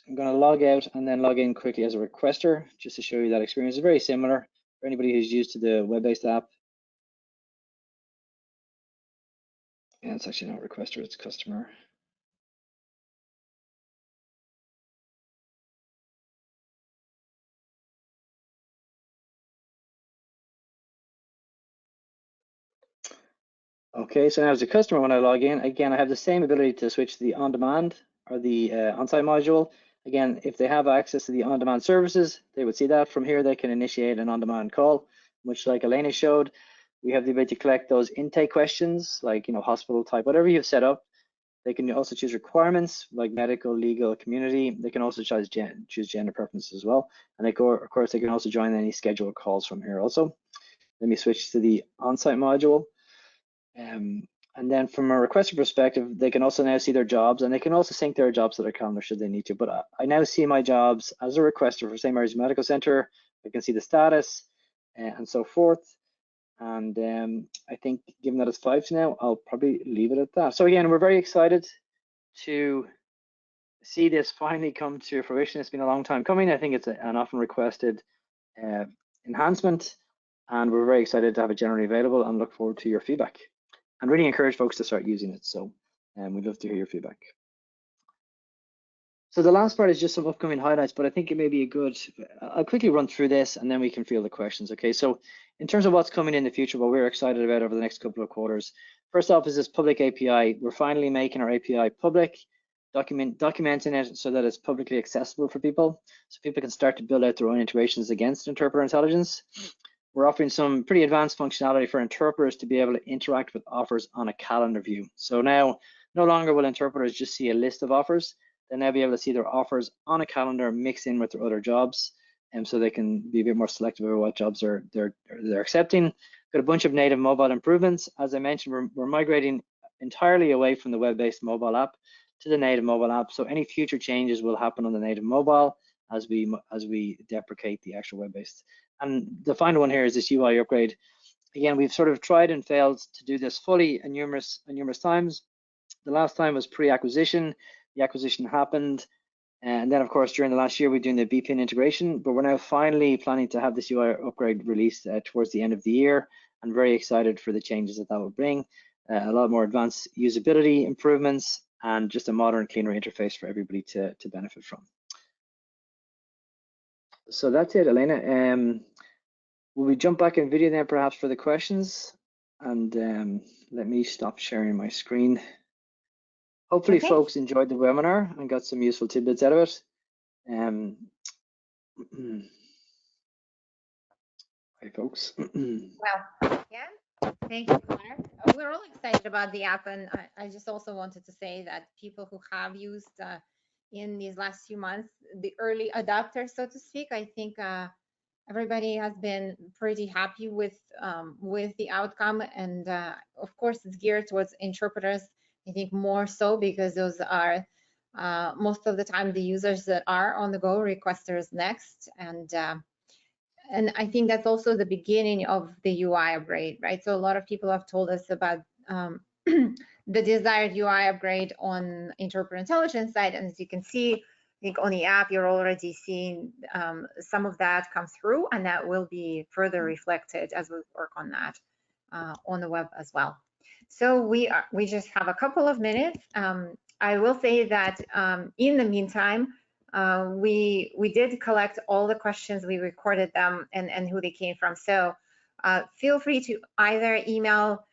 log out and then log in quickly as a requester, just to show you that experience. It's very similar for anybody who's used to the web-based app. And it's actually not requester, it's customer. Okay, so now as a customer, when I log in, again, I have the same ability to switch to the on-demand or the on-site module. Again, if they have access to the on-demand services, they would see that. From here, they can initiate an on-demand call, which like Elena showed, we have the ability to collect those intake questions, like, you know, hospital type, whatever you've set up. They can also choose requirements like medical, legal, community. They can also choose gender preferences as well. And they of course, they can also join any scheduled calls from here also. Let me switch to the on-site module. And then from a requester perspective, they can also now see their jobs, and they can also sync their jobs to their calendar should they need to. But I now see my jobs as a requester for St. Mary's Medical Center. I can see the status and so forth. And I think given that it's 5 now, I'll probably leave it at that. So again, we're very excited to see this finally come to fruition. It's been a long time coming. I think it's an often requested enhancement, and we're very excited to have it generally available and look forward to your feedback. And really encourage folks to start using it. So we'd love to hear your feedback. So the last part is just some upcoming highlights, but I think it may be a good, I'll quickly run through this and then we can field the questions. Okay, so in terms of what's coming in the future, what we're excited about over the next couple of quarters, first off is this public API. We're finally making our API public, documenting it so that it's publicly accessible for people, so people can start to build out their own integrations against interpreter intelligence. We're offering some pretty advanced functionality for interpreters to be able to interact with offers on a calendar view. So now, no longer will interpreters just see a list of offers. They'll now be able to see their offers on a calendar mixed in with their other jobs, and so they can be a bit more selective about what jobs they're accepting. Got a bunch of native mobile improvements. As I mentioned, we're migrating entirely away from the web-based mobile app. to the native mobile app. So any future changes will happen on the native mobile as we deprecate the actual web-based. And the final one here is this UI upgrade. Again, we've sort of tried and failed to do this fully numerous times. The last time was pre-acquisition. The acquisition happened. And then, of course, during the last year, we're doing the BPIN integration, but we're now finally planning to have this UI upgrade released towards the end of the year. I'm very excited for the changes that will bring. A lot more advanced usability improvements and just a modern, cleaner interface for everybody to benefit from. So that's it, Elena. Will we jump back in video then perhaps for the questions? And let me stop sharing my screen. Hopefully folks enjoyed the webinar and got some useful tidbits out of it. Hi folks. Well, yeah, thank you, Connor. We're all excited about the app, and I just also wanted to say that people who have used in these last few months, the early adopters, so to speak, I think everybody has been pretty happy with the outcome, and of course it's geared towards interpreters. I think more so because those are most of the time the users that are on the go requesters next, and I think that's also the beginning of the UI upgrade, right? So a lot of people have told us about the desired UI upgrade on interpreter intelligence side, and as you can see, I think on the app, you're already seeing some of that come through, and that will be further reflected as we work on that on the web as well. So we just have a couple of minutes. I will say that in the meantime, we did collect all the questions, we recorded them and who they came from. So feel free to either email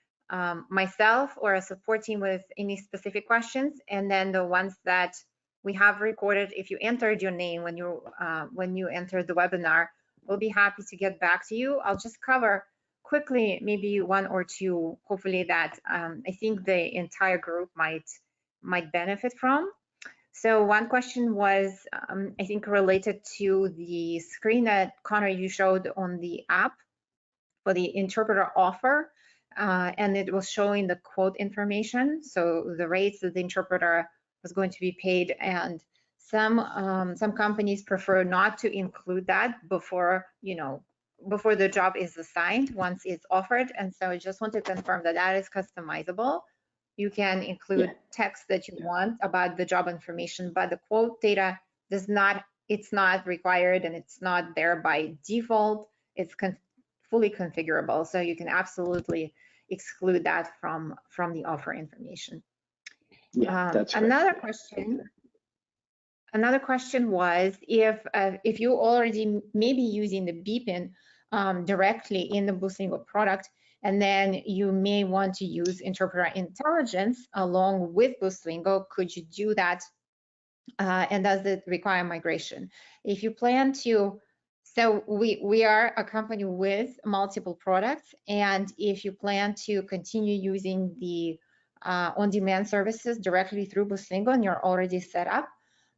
myself or a support team with any specific questions, and then the ones that we have recorded, if you entered your name when you entered the webinar, we'll be happy to get back to you. I'll just cover quickly maybe one or two, hopefully that I think the entire group might benefit from. So one question was, I think, related to the screen that, Connor, you showed on the app for the interpreter offer, and it was showing the quote information, so the rates that the interpreter was going to be paid, and some companies prefer not to include that before the job is assigned, once it's offered. And so I just want to confirm that that is customizable. You can include text that you want about the job information, but the quote data it's not required, and it's not there by default. It's fully configurable, so you can absolutely exclude that from the offer information. Yeah, that's right. Another question was if you already may be using the BPIN directly in the Boostlingo product, and then you may want to use interpreter intelligence along with Boostlingo, could you do that? And does it require migration? If you plan to, so we are a company with multiple products, and if you plan to continue using the on-demand services directly through Boostlingo and you're already set up,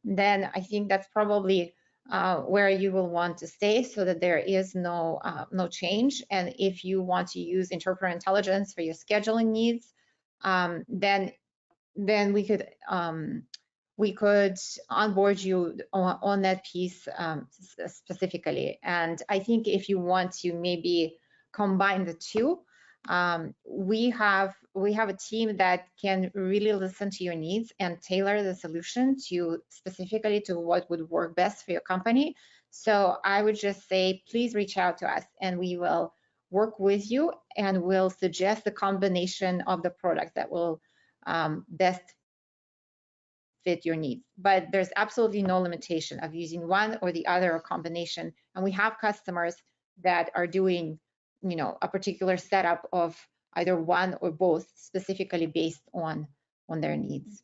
then I think that's probably where you will want to stay, so that there is no change. And if you want to use interpreter intelligence for your scheduling needs, then we could onboard you on that piece specifically. And I think if you want to maybe combine the two, we have a team that can really listen to your needs and tailor the solution specifically to what would work best for your company. So I would just say, please reach out to us and we will work with you, and we'll suggest the combination of the product that will best fit your needs. But there's absolutely no limitation of using one or the other or combination. And we have customers that are doing, a particular setup of either one or both, specifically based on their needs.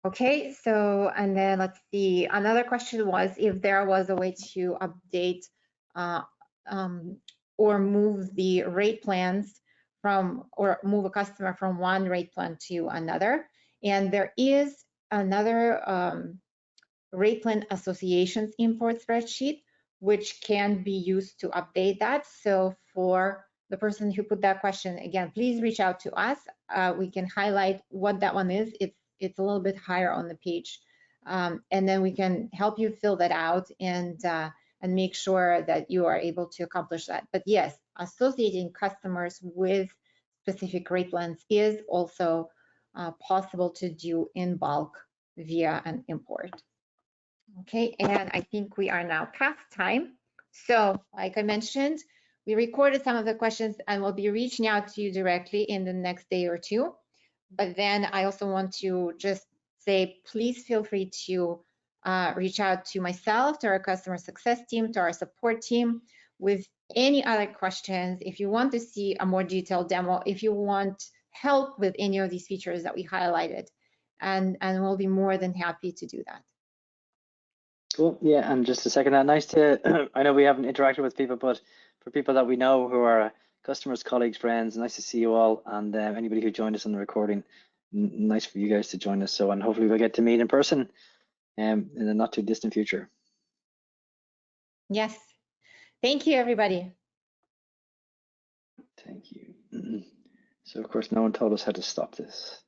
Okay, so, and then let's see, another question was if there was a way to update or move the rate plans or move a customer from one rate plan to another. And there is another rate plan associations import spreadsheet, which can be used to update that. So for the person who put that question, again, please reach out to us. We can highlight what that one is. it's a little bit higher on the page. And then we can help you fill that out and make sure that you are able to accomplish that. But yes, associating customers with specific rate plans is also possible to do in bulk via an import. Okay, and I think we are now past time. So like I mentioned, we recorded some of the questions and we'll be reaching out to you directly in the next day or two. But then I also want to just say, please feel free to reach out to myself, to our customer success team, to our support team with any other questions. If you want to see a more detailed demo, if you want help with any of these features that we highlighted, and we'll be more than happy to do that. Cool. Yeah, and just to second that, nice to, I know we haven't interacted with people, but for people that we know who are customers, colleagues, friends, nice to see you all. And anybody who joined us on the recording, nice for you guys to join us. So, and hopefully we'll get to meet in person in the not too distant future. Yes. Thank you, everybody. Thank you. So, of course, no one told us how to stop this.